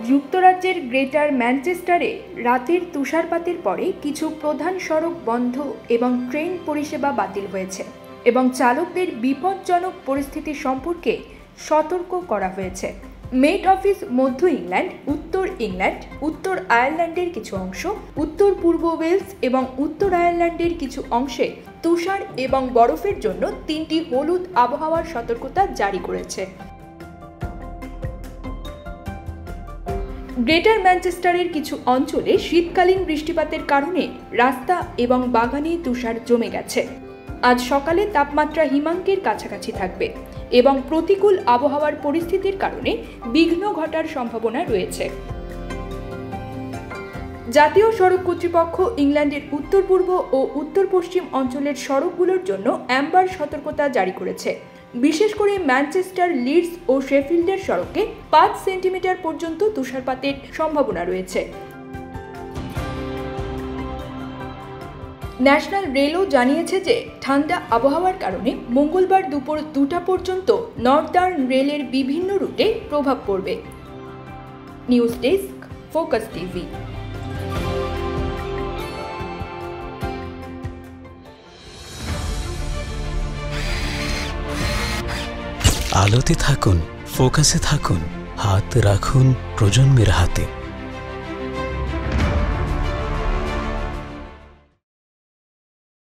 যুক্তরাজ্যের গ্রেটার ম্যানচেস্টারে রাতের তুষারপাতের পরে কিছু প্রধান সড়ক বন্ধ এবং ট্রেন পরিষেবা বাতিল হয়েছে এবং চালকদের বিপজ্জনক পরিস্থিতি সম্পর্কে সতর্ক করা হয়েছে। মেট অফিস মধ্য ইংল্যান্ড, উত্তর ইংল্যান্ড, উত্তর আয়ারল্যান্ডের কিছু অংশ, উত্তর পূর্ব ওয়েলস এবং উত্তর আয়ারল্যান্ডের কিছু অংশে তুষার এবং বরফের জন্য 3টি হলুদ আবহাওয়ার সতর্কতা জারি করেছে। গ্রেটার ম্যানচেস্টারের কিছু অঞ্চলে শীতকালীন বৃষ্টিপাতের কারণে রাস্তা এবং বাগানে তুষার জমে গেছে। আজ সকালে তাপমাত্রা হিমাঙ্কের কাছাকাছি থাকবে এবং প্রতিকূল আবহাওয়ার পরিস্থিতির কারণে বিঘ্ন ঘটার সম্ভাবনা রয়েছে। জাতীয় সড়ক কর্তৃপক্ষ ইংল্যান্ডের উত্তর পূর্ব ও উত্তর পশ্চিম অঞ্চলের সড়কগুলোর জন্য অ্যাম্বার সতর্কতা জারি করেছে। বিশেষ করে ম্যানচেস্টার, লিডস ও শেফিল্ডের সড়কে 5 সেন্টিমিটার পর্যন্ত তুষারপাতের সম্ভাবনা রয়েছে। ন্যাশনাল রেলও জানিয়েছে যে ঠান্ডা আবহাওয়ার কারণে মঙ্গলবার দুপুর 2টা পর্যন্ত নর্দার্ন রেলের বিভিন্ন রুটে প্রভাব পড়বে। News desk, focus TV. আলোতে থাকুন, ফোকাসে থাকুন, হাত রাখুন প্রজন্মের হাতে।